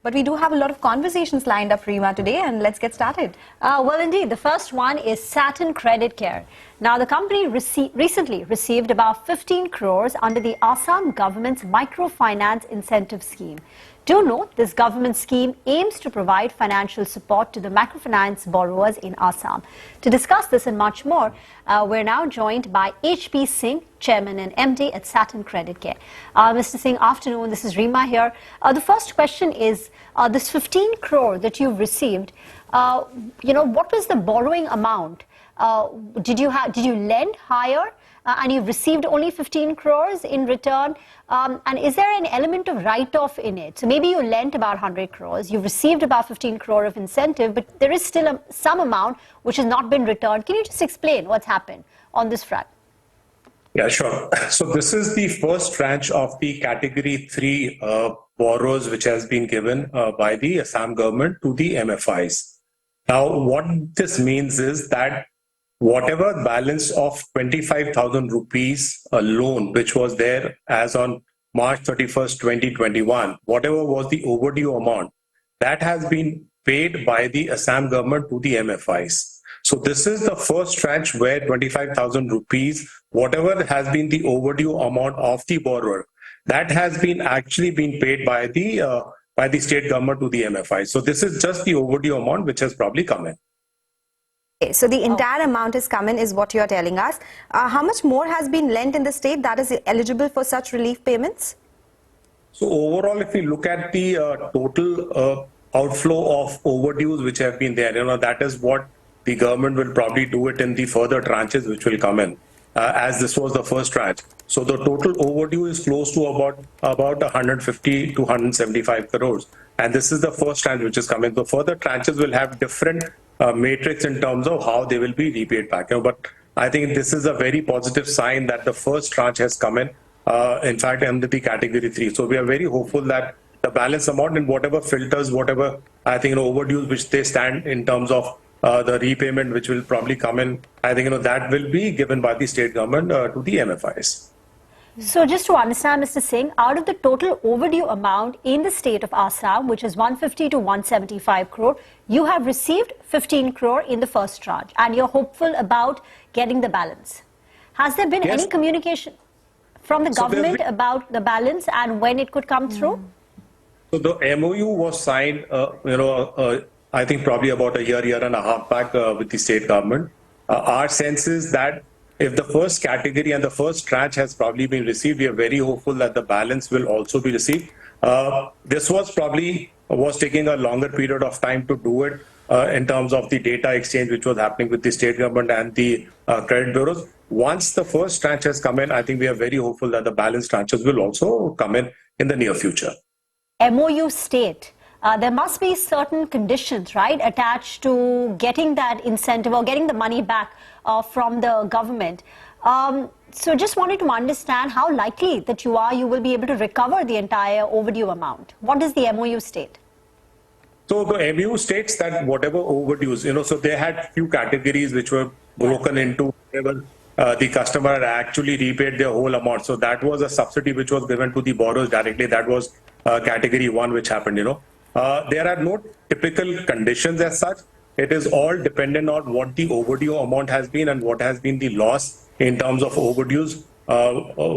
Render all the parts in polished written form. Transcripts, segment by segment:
But we do have a lot of conversations lined up, Reema, today, and let's get started. Well, indeed, the first one is Satin Creditcare. Now, the company recently received about 15 crores under the Assam Government's microfinance incentive scheme. Do note, this government scheme aims to provide financial support to the microfinance borrowers in Assam. To discuss this and much more, we're now joined by H.P. Singh, Chairman and MD at Satin Creditcare. Mr. Singh, afternoon. This is Reema here. The first question is, this 15 crore that you've received, what was the borrowing amount? Did you lend higher? And you've received only 15 crores in return, and is there an element of write-off in it? So maybe you lent about 100 crores, you've received about 15 crore of incentive, but there is still some amount which has not been returned. Can you just explain what's happened on this front? Yeah, sure. So this is the first tranche of the Category 3 borrowers which has been given by the Assam government to the MFIs. Now, what this means is that whatever balance of 25,000 rupees loan which was there as on March 31st, 2021, whatever was the overdue amount, that has been paid by the Assam government to the MFIs. So this is the first tranche where 25,000 rupees, whatever has been the overdue amount of the borrower, that has been actually been paid by the state government to the MFIs. So this is just the overdue amount which has probably come in. Okay, so the entire amount has come in is what you're telling us. How much more has been lent in the state that is eligible for such relief payments? So overall, if we look at the total outflow of overdues which have been there, that is what the government will probably do it in the further tranches which will come in, as this was the first tranche. So the total overdue is close to about 150 to 175 crores. And this is the first tranche which is coming. The further tranches will have different matrix in terms of how they will be repaid back. But I think this is a very positive sign that the first tranche has come in fact, under the Category 3. So we are very hopeful that the balance amount and whatever filters, whatever I think overdues which they stand in terms of the repayment which will probably come in, I think that will be given by the state government to the MFIs. So just to understand, Mr. Singh, out of the total overdue amount in the state of Assam, which is 150 to 175 crore, you have received 15 crore in the first tranche, and you're hopeful about getting the balance. Has there been any communication from the government about the balance and when it could come through? So the MOU was signed, I think probably about a year and a half back with the state government. Our sense is that if the first category and the first tranche has probably been received, we are very hopeful that the balance will also be received. This was taking a longer period of time to do it in terms of the data exchange which was happening with the state government and the credit bureaus. Once the first tranche has come in, I think we are very hopeful that the balance tranches will also come in the near future. MOU state. There must be certain conditions, right, attached to getting that incentive or getting the money back from the government. So just wanted to understand how likely that you will be able to recover the entire overdue amount. What does the MOU state? So the MOU states that whatever overdues, so they had few categories which were broken into whatever the customer had actually repaid their whole amount. So that was a subsidy which was given to the borrowers directly. That was category 1 which happened, There are no typical conditions as such. It is all dependent on what the overdue amount has been and what has been the loss in terms of overdues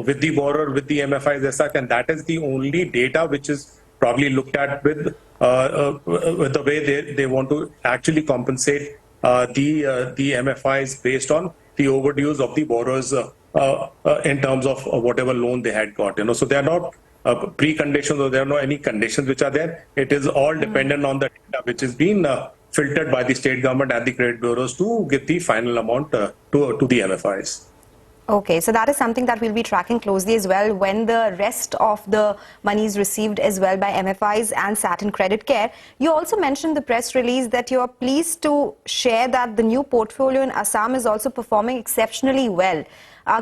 with the borrower, with the MFIs as such. And that is the only data which is probably looked at with the way they want to actually compensate the MFIs based on the overdues of the borrowers in terms of whatever loan they had got. So they are not preconditions, or there are no any conditions which are there. It is all dependent on the data which is being filtered by the state government and the credit bureaus to get the final amount to the MFIs. Okay, so that is something that we'll be tracking closely as well when the rest of the money is received as well by MFIs and Satin Creditcare. You also mentioned the press release that you're pleased to share that the new portfolio in Assam is also performing exceptionally well.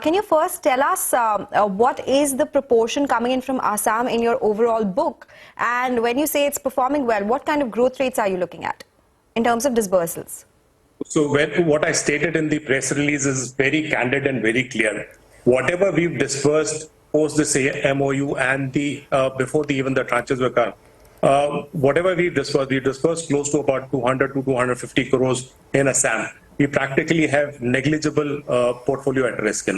Can you first tell us what is the proportion coming in from Assam in your overall book? And when you say it's performing well, what kind of growth rates are you looking at in terms of disbursals? So what I stated in the press release is very candid and very clear. Whatever we've disbursed post this MOU and before even the tranches were come, whatever we dispersed close to about 200 to 250 crores in Assam. We practically have negligible portfolio at risk,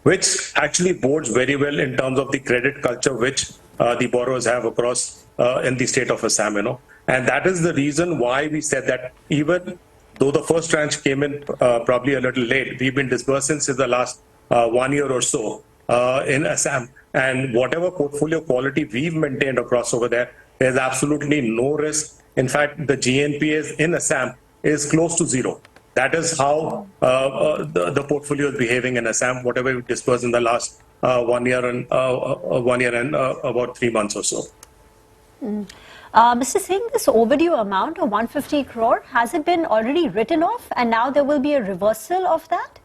which actually bodes very well in terms of the credit culture which the borrowers have across in the state of Assam, And that is the reason why we said that even though the first tranche came in probably a little late, we've been disbursing since the last 1 year or so in Assam. And whatever portfolio quality we've maintained across over there, there's absolutely no risk. In fact, the GNPAs in Assam is close to zero. That is how the portfolio is behaving in Assam, whatever we disbursed in the last 1 year and about 3 months or so. Mr. Singh, this overdue amount of 150 crore, has it been already written off and now there will be a reversal of that?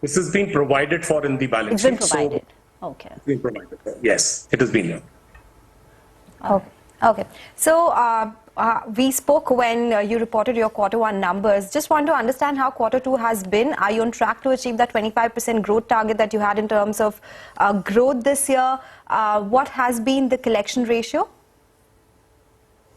This has been provided for in the balance sheet. It's been provided. Okay. It's been provided for. Yes, it has been here. Okay. So we spoke when you reported your Q1 numbers. Just want to understand how Q2 has been. Are you on track to achieve that 25% growth target that you had in terms of growth this year? What has been the collection ratio?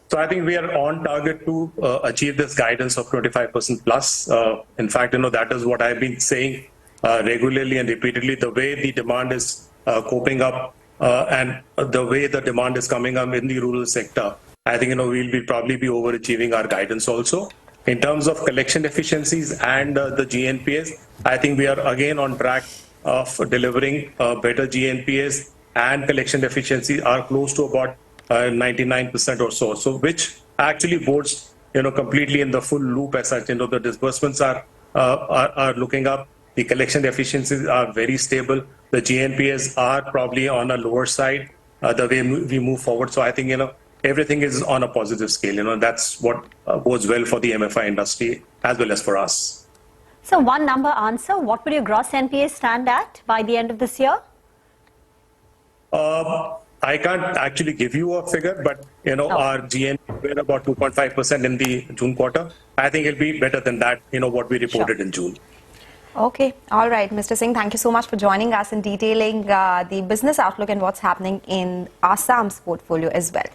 So I think we are on target to achieve this guidance of 25% plus. In fact, that is what I've been saying regularly and repeatedly. The way the demand is coping up and the way the demand is coming up in the rural sector, I think we'll probably be overachieving our guidance also. In terms of collection efficiencies and the GNPAs, I think we are again on track of delivering better GNPAs, and collection efficiencies are close to about 99% or so. So which actually bodes completely in the full loop as such. The disbursements are looking up. The collection efficiencies are very stable. The GNPAs are probably on a lower side the way we move forward. So I think everything is on a positive scale. That's what bodes well for the MFI industry as well as for us. So one number answer, what will your gross NPA stand at by the end of this year? I can't actually give you a figure, but our GNPA were about 2.5% in the June quarter. I think it'll be better than that, what we reported in June. Okay. All right. Mr. Singh, thank you so much for joining us and detailing the business outlook and what's happening in Assam's portfolio as well.